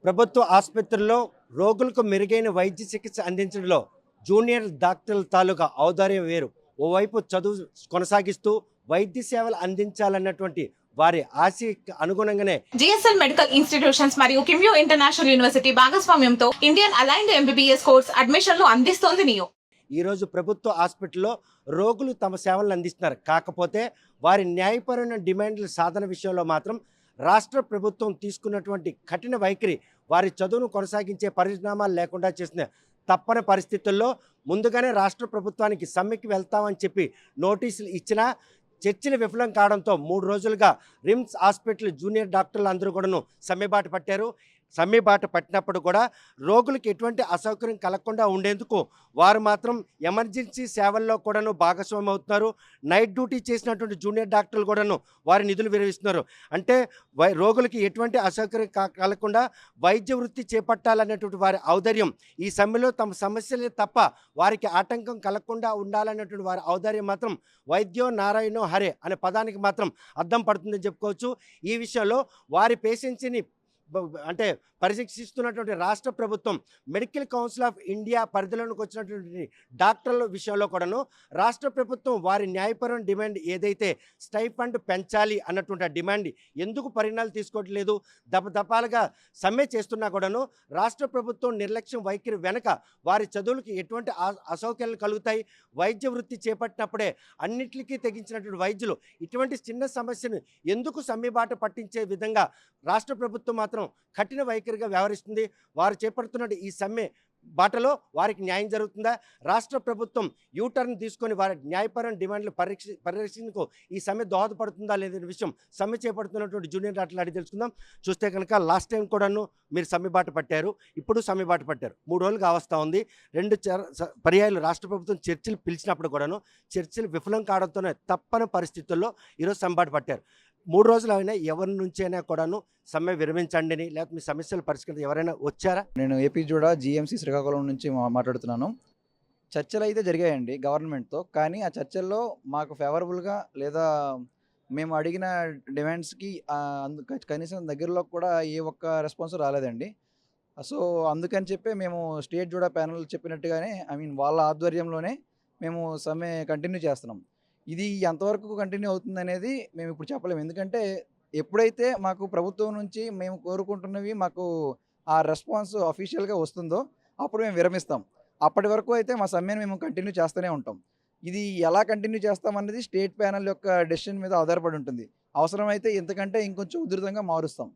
ప్రభుత్వ ఆసుపత్రుల్లో రోగులకు మెరుగైన వైద్య చికిత్స అందించడంలో జూనియర్ డాక్టర్ల తాలూకా ఔదార్యం వేరు. ఓవైపు చదువు కొనసాగిస్తూ వైద్య సేవలు అందించాలన్నటువంటి వారి ఆశకి అనుగుణంగానే జిఎస్ఎల్ మెడికల్ ఇన్స్టిట్యూషన్స్ మరియు కిమ్యూ ఇంటర్నేషనల్ యూనివర్సిటీ భాగస్వామ్యంతో ఇండియన్ అలైన్డ్ ఎంబీబీఎస్ కోర్స్ అడ్మిషన్లు అందిస్తోంది నియో. ఈరోజు ప్రభుత్వ హాస్పిటల్లో రోగులు తమ సేవలను అందిస్తున్నారు. కాకపోతే వారి న్యాయపరమైన డిమాండ్ల సాధన విషయంలో మాత్రం రాష్ట్ర ప్రభుత్వం తీసుకున్నటువంటి కఠిన వైఖరి వారి చదువును కొనసాగించే పరిణామాలు లేకుండా చేసిన తప్పని పరిస్థితుల్లో ముందుగానే రాష్ట్ర ప్రభుత్వానికి సమ్మెకి వెళ్తామని చెప్పి నోటీసులు ఇచ్చినా చర్చలు విఫలం కావడంతో 3 రోజులుగా రిమ్స్ హాస్పిటల్ జూనియర్ డాక్టర్లు అందరూ కూడాను సమ్మెబాట పట్టారు. సమ్మెబాట పట్టినప్పుడు కూడా రోగులకు ఎటువంటి అసౌకర్యం కలగకుండా ఉండేందుకు వారు మాత్రం ఎమర్జెన్సీ సేవల్లో కూడాను భాగస్వామి అవుతున్నారు. నైట్ డ్యూటీ చేసినటువంటి జూనియర్ డాక్టర్లు కూడాను వారి నిధులు విరమిస్తున్నారు. అంటే రోగులకి ఎటువంటి అసౌకర్యం కలగకుండా వైద్య వృత్తి చేపట్టాలన్నటువంటి వారి ఔదార్యం ఈ సమ్మెలో తమ సమస్యలే తప్ప వారికి ఆటంకం కలగకుండా ఉండాలన్నటువంటి వారి ఔదార్యం మాత్రం వైద్యో నారాయణో హరే అనే పదానికి మాత్రం అద్దం పడుతుందని చెప్పుకోవచ్చు. ఈ విషయంలో వారి పేషెంట్స్ని అంటే పరీక్షిస్తున్నటువంటి రాష్ట్ర ప్రభుత్వం మెడికల్ కౌన్సిల్ ఆఫ్ ఇండియా పరిధిలోకి వచ్చినటువంటి డాక్టర్ల విషయంలో కూడాను రాష్ట్ర ప్రభుత్వం వారి న్యాయపరమైన డిమాండ్ ఏదైతే స్టైఫండ్ పెంచాలి అన్నటువంటి డిమాండ్ ఎందుకు పరిణామాలు తీసుకోవట్లేదు, దపదపాలుగా సమ్మె చేస్తున్నా కూడాను రాష్ట్ర ప్రభుత్వం నిర్లక్ష్యం వైఖరి వెనక వారి చదువులకి ఎటువంటి అసౌకర్యాలు కలుగుతాయి, వైద్య వృత్తి చేపట్టినప్పుడే అన్నిటికీ తెగించినటువంటి వైద్యులు ఇటువంటి చిన్న సమస్యను ఎందుకు సమ్మెబాట పట్టించే విధంగా రాష్ట్ర ప్రభుత్వం మాత్రం కఠిన వైఖరిగా వ్యవహరిస్తుంది. వారు చేపడుతున్న ఈ సమ్మె బాటలో వారికి న్యాయం జరుగుతుందా, రాష్ట్ర ప్రభుత్వం యూటర్న్ తీసుకొని వారి న్యాయపరమైన డిమాండ్లు పరిరక్షణకు ఈ సమ్మె దోహదపడుతుందా లేదనే విషయం సమ్మె చేపడుతున్నటువంటి జూనియర్ డాక్టర్లు అడిగి తెలుసుకుందాం. చూస్తే కనుక లాస్ట్ టైం కూడాను మీరు సమ్మె బాట పట్టారు, ఇప్పుడు సమ్మె బాట పట్టారు. 3 రోజులుగా అవస్థ ఉంది. 2 పర్యాయాలు రాష్ట్ర ప్రభుత్వం చర్చలు పిలిచినప్పుడు కూడాను చర్చలు విఫలం కావడంతోనే తప్పని పరిస్థితుల్లో ఈరోజు సమ్మె బాట పట్టారు. 3 రోజులు అయినా ఎవరి నుంచైనా కూడాను సమ్మె విరమించండి అని లేకపోతే మీ సమస్యలు పరిష్కరించి ఎవరైనా వచ్చారా? నేను ఏపీ జూడా జీఎంసీ శ్రీకాకుళం నుంచి మాట్లాడుతున్నాను. చర్చలు అయితే జరిగాయండి గవర్నమెంట్తో, కానీ ఆ చర్చల్లో మాకు ఫేవరబుల్గా లేదా మేము అడిగిన డిమాండ్స్కి కనీసం దగ్గరలో కూడా ఏ ఒక్క రెస్పాన్స్ రాలేదండి. సో అందుకని చెప్పి మేము స్టేట్ జూడా ప్యానల్ చెప్పినట్టుగానే వాళ్ళ ఆధ్వర్యంలోనే మేము సమ్మె కంటిన్యూ చేస్తున్నాం. ఇది ఎంతవరకు కంటిన్యూ అవుతుంది అనేది మేము ఇప్పుడు చెప్పలేము. ఎందుకంటే ఎప్పుడైతే మాకు ప్రభుత్వం నుంచి మేము కోరుకుంటున్నవి మాకు ఆ రెస్పాన్స్ అఫీషియల్గా వస్తుందో అప్పుడు మేము విరమిస్తాం. అప్పటి వరకు అయితే మా సమ్మెను మేము కంటిన్యూ చేస్తూనే ఉంటాం. ఇది ఎలా కంటిన్యూ చేస్తామన్నది స్టేట్ ప్యానల్ యొక్క డెసిషన్ మీద ఆధారపడి ఉంటుంది. అవసరమైతే ఇంతకంటే ఇంకొంచెం ఉధృతంగా మారుస్తాం.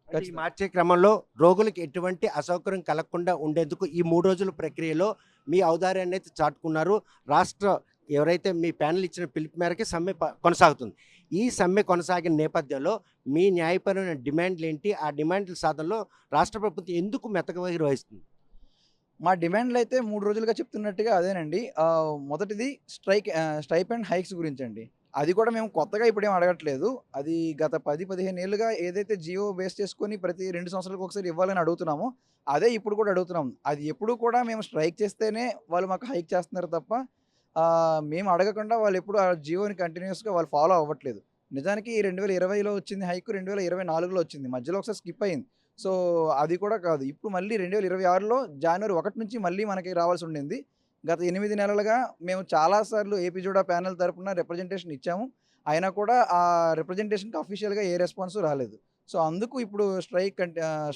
ఈ మార్చే క్రమంలో రోగులకు ఎటువంటి అసౌకర్యం కలగకుండా ఉండేందుకు ఈ 3 రోజుల ప్రక్రియలో మీ ఔదార్యాన్ని అయితే చాటుకున్నారు. రాష్ట్ర ఎవరైతే మీ ప్యానల్ ఇచ్చిన పిలుపు మేరకే సమ్మె కొనసాగుతుంది. ఈ సమ్మె కొనసాగిన నేపథ్యంలో మీ న్యాయపరమైన డిమాండ్లు ఏంటి, ఆ డిమాండ్ల సాధనలో రాష్ట్ర ప్రభుత్వం ఎందుకు మెత్తగా వహిస్తుంది? మా డిమాండ్లు అయితే 3 రోజులుగా చెప్తున్నట్టుగా అదేనండి. మొదటిది స్టైపెండ్ హైక్స్ గురించి అండి. అది కూడా మేము కొత్తగా ఇప్పుడేం అడగట్లేదు. అది గత 10-15 ఏళ్ళుగా ఏదైతే జియో బేస్ చేసుకొని ప్రతి 2 సంవత్సరాలకు ఒకసారి ఇవ్వాలని అడుగుతున్నామో అదే ఇప్పుడు కూడా అడుగుతున్నాం. అది ఎప్పుడు కూడా మేము స్ట్రైక్ చేస్తేనే వాళ్ళు మాకు హైక్ చేస్తున్నారు తప్ప మేము అడగకుండా వాళ్ళు ఎప్పుడు ఆ జియోని కంటిన్యూస్గా వాళ్ళు ఫాలో అవ్వట్లేదు. నిజానికి 2020లో వచ్చింది హైక్, 2024లో వచ్చింది, మధ్యలో ఒకసారి స్కిప్ అయింది. సో అది కూడా కాదు. ఇప్పుడు మళ్ళీ 2026లో జనవరి 1 నుంచి మళ్ళీ మనకి రావాల్సి ఉండింది. గత 8 నెలలుగా మేము చాలాసార్లు ఏపీ జూడా ప్యానల్ తరఫున రిప్రజెంటేషన్ ఇచ్చాము. అయినా కూడా ఆ రిప్రజెంటేషన్కి అఫీషియల్గా ఏ రెస్పాన్స్ రాలేదు. సో అందుకు ఇప్పుడు స్ట్రైక్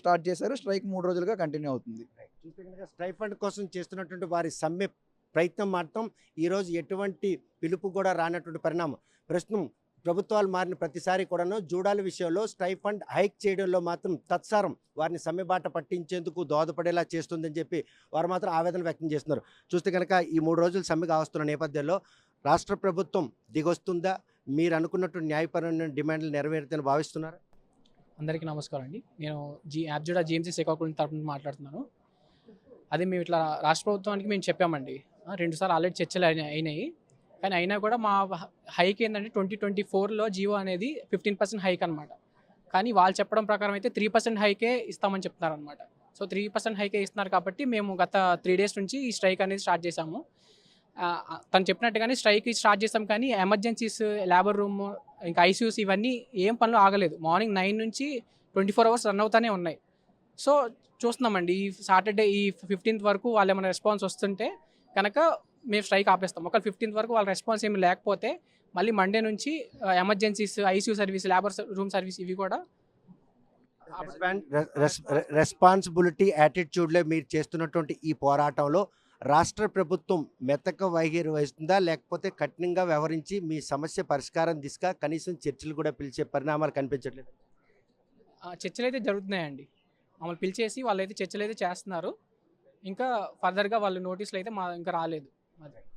స్టార్ట్ చేశారు. స్ట్రైక్ 3 రోజులుగా కంటిన్యూ అవుతుంది. చూస్తే కనుక స్టైఫండ్ కోసం చేస్తున్నటువంటి వారి సమ్మె ప్రయత్నం మాత్రం ఈరోజు ఎటువంటి పిలుపు కూడా రానటువంటి పరిణామం. ప్రస్తుతం ప్రభుత్వాలు మారిన ప్రతిసారి కూడాను జూడాల విషయంలో స్టైఫండ్ హైక్ చేయడంలో మాత్రం తత్సారం వారిని సమ్మెబాట పట్టించేందుకు దోహదపడేలా చేస్తుందని చెప్పి వారు మాత్రం ఆవేదన వ్యక్తం చేస్తున్నారు. చూస్తే కనుక ఈ 3 రోజులు సమ్మెగా వస్తున్న నేపథ్యంలో రాష్ట్ర ప్రభుత్వం దిగొస్తుందా, మీరు అనుకున్నట్టు న్యాయపరమైన డిమాండ్లు నెరవేరుతాయని భావిస్తున్నారా? అందరికీ నమస్కారం అండి. నేను యాప్ జూడా జీఎంసీ శ్రీకాకుళం తరఫున మాట్లాడుతున్నాను. అది మేము ఇట్లా రాష్ట్ర ప్రభుత్వానికి మేము చెప్పామండి. 2 సార్లు ఆల్రెడీ చర్చలు అయినాయి. కానీ అయినా కూడా మా హైక్ ఏంటంటే 2024లో జియో అనేది 15% హైక్ అనమాట. కానీ వాళ్ళు చెప్పడం ప్రకారం అయితే 3% హైకే ఇస్తామని చెప్తున్నారు అనమాట. సో 3% హైకే ఇస్తున్నారు కాబట్టి మేము గత 3 డేస్ నుంచి ఈ స్ట్రైక్ అనేది స్టార్ట్ చేశాము. తను చెప్పినట్టుగానే స్ట్రైక్ స్టార్ట్ చేసాం, కానీ ఎమర్జెన్సీస్, లేబర్ రూమ్, ఇంకా ఐసీయూస్ ఇవన్నీ ఏం పనులు ఆగలేదు. మార్నింగ్ 9 నుంచి 24 అవర్స్ రన్ అవుతూనే ఉన్నాయి. సో చూస్తున్నామండి ఈ సాటర్డే ఈ 15th వరకు వాళ్ళు ఏమైనా రెస్పాన్స్ వస్తుంటే కనుక మేము స్ట్రైక్ ఆపేస్తాం. ఒకవేళ 15th వరకు వాళ్ళ రెస్పాన్స్ ఏమి లేకపోతే మళ్ళీ మండే నుంచి emergencies, ICU service, labour room service ఇవి కూడా రెస్పాన్సిబిలిటీ యాటిట్యూడ్లో మీరు చేస్తున్నటువంటి ఈ పోరాటంలో రాష్ట్ర ప్రభుత్వం మెతక వైఖరి వహిస్తుందా, లేకపోతే కఠినంగా వ్యవహరించి మీ సమస్య పరిష్కారం దిశగా కనీసం చర్చలు కూడా పిలిచే పరిణామాలు కనిపించట్లేదు? చర్చలు అయితే జరుగుతున్నాయండి. మమ్మల్ని పిలిచేసి వాళ్ళైతే చర్చలు అయితే చేస్తున్నారు. ఇంకా ఫర్దర్గా వాళ్ళు నోటీసులు అయితే ఇంకా రాలేదు.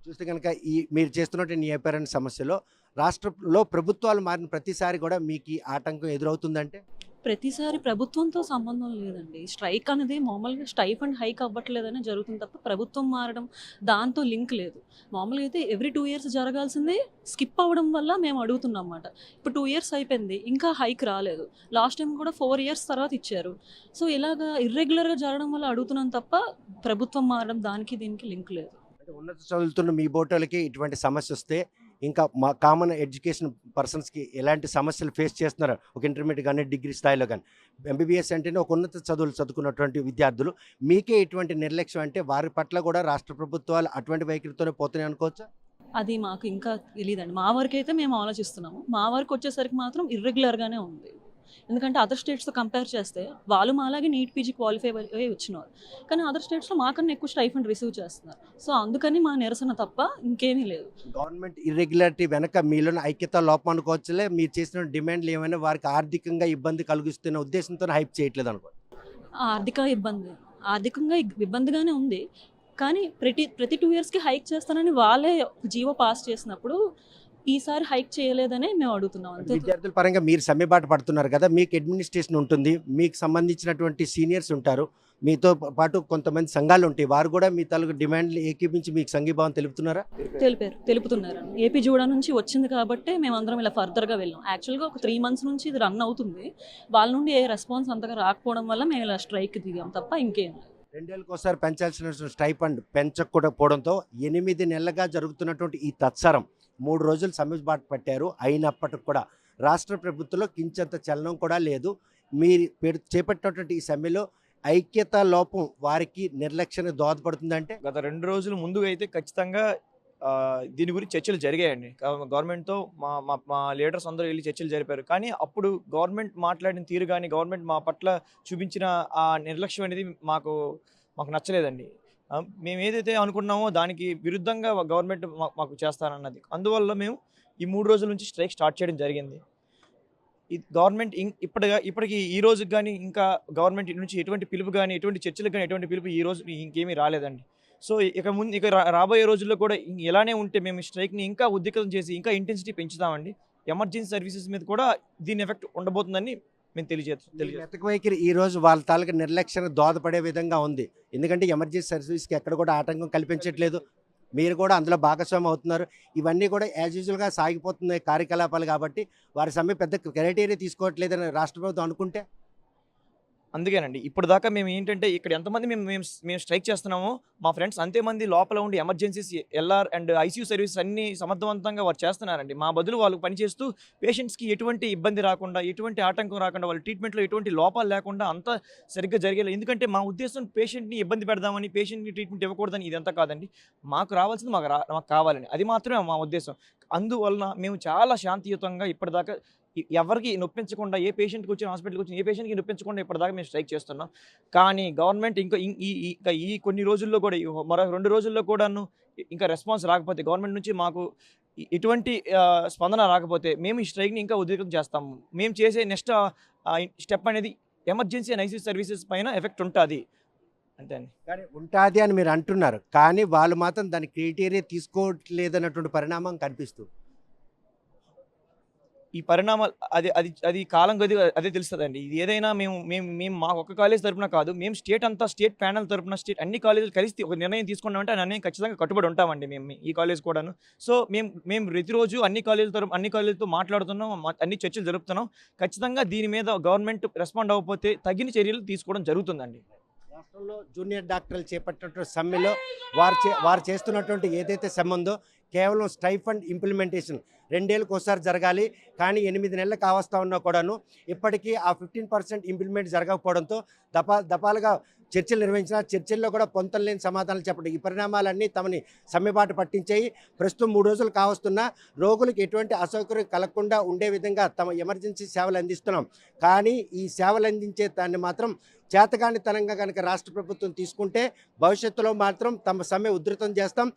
చూస్తే కనుక ఈ మీరు చేస్తున్నటువంటి న్యాయపరమైన సమస్యలో రాష్ట్రంలో ప్రభుత్వాలు మారిన ప్రతిసారి కూడా మీకు ఈ ఆటంకం ఎదురవుతుందంటే? ప్రతిసారి ప్రభుత్వంతో సంబంధం లేదండి. స్ట్రైక్ అనేది మామూలుగా స్టైఫండ్ హైక్ అవ్వట్లేదనే జరుగుతుంది తప్ప ప్రభుత్వం మారడం దాంతో లింక్ లేదు. మామూలుగా అయితే ఎవ్రీ 2 years జరగాల్సింది స్కిప్ అవ్వడం వల్ల మేము అడుగుతున్నాం అన్నమాట. ఇప్పుడు 2 years అయిపోయింది, ఇంకా హైక్ రాలేదు. లాస్ట్ టైం కూడా 4 years తర్వాత ఇచ్చారు. సో ఇలాగా ఇర్రెగ్యులర్గా జరగడం వల్ల అడుగుతున్నాం తప్ప ప్రభుత్వం మారడం దానికి దీనికి లింక్ లేదు. అంటే ఉన్నత చదువుతున్న మీ బోటోలకి ఇటువంటి సమస్య వస్తే ఇంకా మా కామన్ ఎడ్యుకేషన్ పర్సన్స్కి ఎలాంటి సమస్యలు ఫేస్ చేస్తున్నారు? ఒక ఇంటర్మీడియట్ కానీ డిగ్రీ స్థాయిలో కానీ ఎంబీబీఎస్ అంటేనే ఒక ఉన్నత చదువులు చదువుకున్నటువంటి విద్యార్థులు మీకే ఇటువంటి నిర్లక్ష్యం అంటే వారి పట్ల కూడా రాష్ట్ర ప్రభుత్వాలు అటువంటి వైఖరితోనే పోతున్నాయి అనుకోవచ్చా? అది మాకు ఇంకా తెలియదండి. మా వరకు అయితే మేము ఆలోచిస్తున్నాము. మా వరకు వచ్చేసరికి మాత్రం ఇర్రెగ్యులర్గానే ఉంది. ఎందుకంటే అదర్ స్టేట్స్తో కంపేర్ చేస్తే వాళ్ళు మాలాగే నీట్ పీజీ క్వాలిఫై అయ్యి వచ్చినారు, కానీ అదర్ స్టేట్స్లో మాకన్నా ఎక్కువ స్టైఫండ్ రిసీవ్ చేస్తున్నారు. సో అందుకని మా నిరసన తప్ప ఇంకేమీ లేదు. గవర్నమెంట్ ఇర్రెగ్యులారిటీ వెనక మీలోని ఐక్యత లోపం అనుకోవచ్చులే, మీరు చేసిన డిమాండ్లు ఏమైనా వారికి ఆర్థికంగా ఇబ్బంది కలిగిస్తున్న ఉద్దేశంతో హైప్ చేయట్లేదు అనుకో. ఆర్థికంగా ఇబ్బందిగానే ఉంది, కానీ ప్రతి 2 yearsకి హైక్ చేస్తానని వాళ్ళే జీవో పాస్ చేసినప్పుడు ఈసారి హైక్ చేయలేదని మేము అడుగుతున్నాం. అంతే. విద్యార్థుల పరంగా మీరు సమ్మెబాటు పడుతున్నారు కదా, మీకు అడ్మినిస్ట్రేషన్ ఉంటుంది, మీకు సంబంధించినటువంటి సీనియర్స్ ఉంటారు, మీతో పాటు కొంతమంది సంఘాలు ఉంటాయి, వారు కూడా మీ తాలూకు డిమాండ్లు ఏకీపించి మీకు సంఘీభావం తెలుపుతున్నారా? తెలుపుతున్నారు. ఏపీ జూడా నుంచి వచ్చింది కాబట్టి మేము అందరం ఇలా ఫర్దర్గా వెళ్ళాం. యాక్చువల్గా ఒక 3 months నుంచి ఇది రన్ అవుతుంది. వాళ్ళ నుండి ఏ రెస్పాన్స్ అంతగా రాకపోవడం వల్ల మేము ఇలా స్ట్రైక్ దిగాం తప్ప ఇంకేం లేదు. 2 ఏళ్ళకోసారి పెంచాల్సిన స్టైఫండ్ పెంచకపోవడంతో 8 నెలలుగా జరుగుతున్నటువంటి ఈ తత్సరం 3 రోజులు సమ్మెబాటు పట్టారు. అయినప్పటికి కూడా రాష్ట్ర ప్రభుత్వంలో కించంత చలనం కూడా లేదు. మీరు చేపట్టినటువంటి ఈ సమ్మెలో ఐక్యత లోపం వారికి నిర్లక్ష్యానికి దోహదపడుతుందంటే? గత 2 రోజుల ముందుగా అయితే ఖచ్చితంగా దీని గురించి చర్చలు జరిగాయండి. గవర్నమెంట్తో మా లీడర్స్ అందరూ వెళ్ళి చర్చలు జరిపారు. కానీ అప్పుడు గవర్నమెంట్ మాట్లాడిన తీరు కానీ గవర్నమెంట్ మా పట్ల చూపించిన ఆ నిర్లక్ష్యం అనేది మాకు నచ్చలేదండి. మేము ఏదైతే అనుకున్నామో దానికి విరుద్ధంగా గవర్నమెంట్ మాకు చేస్తానన్నది. అందువల్ల మేము ఈ 3 రోజుల నుంచి స్ట్రైక్ స్టార్ట్ చేయడం జరిగింది. ఈ గవర్నమెంట్ ఇప్పటికి ఈ రోజుకి కానీ ఇంకా గవర్నమెంట్ నుంచి ఎటువంటి పిలుపు కానీ ఎటువంటి చర్చలకు కానీ ఎటువంటి పిలుపు ఈ రోజు ఇంకేమీ రాలేదండి. సో ఇక రాబోయే రోజుల్లో కూడా ఇలానే ఉంటే మేము స్ట్రైక్ని ఇంకా ఉద్రిక్తం చేసి ఇంకా ఇంటెన్సిటీ పెంచుతామండి. ఎమర్జెన్సీ సర్వీసెస్ మీద కూడా దీని ఎఫెక్ట్ ఉండబోతుందని మేము తెలియజేస్తాం. మెతక వైఖరి ఈ రోజు వాళ్ళ తాలూకు నిర్లక్ష్యానికి దోహదపడే విధంగా ఉంది. ఎందుకంటే ఎమర్జెన్సీ సర్వీస్కి ఎక్కడ కూడా ఆటంకం కల్పించట్లేదు, మీరు కూడా అందులో భాగస్వామి అవుతున్నారు. ఇవన్నీ కూడా యాజ్ యూజువల్గా సాగిపోతున్నాయి కార్యకలాపాలు కాబట్టి వారి సమ్మె పెద్ద క్రైటీరియా తీసుకోవట్లేదని రాష్ట్ర ప్రభుత్వం అనుకుంటే? అందుకేనండి ఇప్పుడు దాకా మేము ఏంటంటే ఇక్కడ ఎంతమంది మేము స్ట్రైక్ చేస్తున్నామో మా ఫ్రెండ్స్ అంతేమంది లోపల ఉండి emergencies LR and ICU service అన్ని సమర్థవంతంగా వారు చేస్తున్నారండి. మా బదులు వాళ్ళు పనిచేస్తూ పేషెంట్స్కి ఎటువంటి ఇబ్బంది రాకుండా ఎటువంటి ఆటంకం రాకుండా వాళ్ళ ట్రీట్మెంట్లో ఎటువంటి లోపాలు లేకుండా అంతా సరిగ్గా జరిగేలా. ఎందుకంటే మా ఉద్దేశం పేషెంట్ని ఇబ్బంది పెడదామని పేషెంట్ని ట్రీట్మెంట్ ఇవ్వకూడదని ఇదంతా కాదండి. మాకు రావాల్సింది మాకు కావాలని, అది మాత్రమే మా ఉద్దేశం. అందువలన మేము చాలా శాంతియుతంగా ఇప్పటిదాకా ఎవరికి నొప్పించకుండా ఏ పేషెంట్కి వచ్చిన హాస్పిటల్కి వచ్చిన ఏ పేషెంట్కి నొప్పించకుండా ఇప్పటిదాకా మేము స్ట్రైక్ చేస్తున్నాం. కానీ గవర్నమెంట్ ఇంకా ఈ కొన్ని రోజుల్లో కూడా మరో 2 రోజుల్లో కూడాను ఇంకా రెస్పాన్స్ రాకపోతే గవర్నమెంట్ నుంచి మాకు ఎటువంటి స్పందన రాకపోతే మేము ఈ స్ట్రైక్ని ఇంకా ఉద్రిక్తం చేస్తాము. మేము చేసే నెక్స్ట్ స్టెప్ అనేది ఎమర్జెన్సీ అండ్ ఐసీయూ సర్వీసెస్ పైన ఎఫెక్ట్ ఉంటుంది అంతే అండి. కానీ ఉంటుంది అని మీరు అంటున్నారు, కానీ వాళ్ళు మాత్రం దాని క్రైటీరియా తీసుకోవట్లేదన్నటువంటి పరిణామం కనిపిస్తుంది. ఈ పరిణామాలు అది కాలం కొద్ది అదే తెలుస్తుందండి. ఇది ఏదైనా మేము మా ఒక్క కాలేజ్ తరపున కాదు, మేము స్టేట్ ప్యానల్ తరపున అన్ని కాలేజీలు కలిసి ఒక నిర్ణయం తీసుకున్నామంటే ఆ నిర్ణయం ఖచ్చితంగా కట్టుబడి ఉంటామండి మేము ఈ కాలేజ్ కూడాను. సో మేము ప్రతిరోజు అన్ని కాలేజీలతో మాట్లాడుతున్నాం, అన్ని చర్చలు జరుపుతున్నాం. ఖచ్చితంగా దీని మీద గవర్నమెంట్ రెస్పాండ్ అవ్వకపోతే తగిన చర్యలు తీసుకోవడం జరుగుతుందండి. రాష్ట్రంలో జూనియర్ డాక్టర్లు చేపట్టినటువంటి సమ్మెలో వారు చేస్తున్నటువంటి ఏదైతే సమ్మె ఉందో కేవలం స్టైఫండ్ ఇంప్లిమెంటేషన్ 2 ఏళ్ళకి ఒకసారి జరగాలి. కానీ 8 నెలలు కావస్తా ఉన్నా కూడాను ఇప్పటికీ ఆ 15% ఇంప్లిమెంట్ జరగకపోవడంతో దఫాలుగా చర్చలు నిర్వహించిన చర్చల్లో కూడా పొంతన లేని సమాధానాలు చెప్పడం, ఈ పరిణామాలన్నీ తమని సమ్మెబాటు పట్టించాయి. ప్రస్తుతం 3 రోజులు కావస్తున్నా రోగులకు ఎటువంటి అసౌకర్యం కలగకుండా ఉండే విధంగా తమ ఎమర్జెన్సీ సేవలు అందిస్తున్నాం. కానీ ఈ సేవలు అందించే దాన్ని మాత్రం చేతగానితనంగా కనుక రాష్ట్ర ప్రభుత్వం తీసుకుంటే భవిష్యత్తులో మాత్రం తమ సమ్మె ఉధృతం చేస్తాం.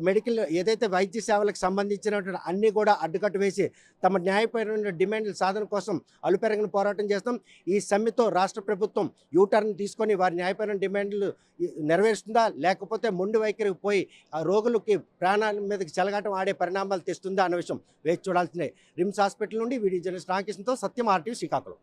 మెడికల్ ఏదైతే వైద్య సేవలకు సంబంధించినటువంటి అన్నీ కూడా అడ్డుకట్టు వేసి తమ న్యాయపరమైన డిమాండ్ల సాధన కోసం అలుపెరగని పోరాటం చేస్తాం. ఈ సమ్మెతో రాష్ట్ర ప్రభుత్వం యూటర్న్ తీసుకొని వారి న్యాయపరమైన డిమాండ్లు నెరవేరుస్తుందా, లేకపోతే మొండి వైఖరికి పోయి ఆ రోగులకి ప్రాణాల మీదకి చెలగాటం ఆడే పరిణామాలు తెస్తుందా అన్న విషయం వేచి చూడాల్సిందే. రిమ్స్ హాస్పిటల్ నుండి వీడియో జర్నలిస్ట్ రామకృష్ణతో సత్యం, RTV శ్రీకాకుళం.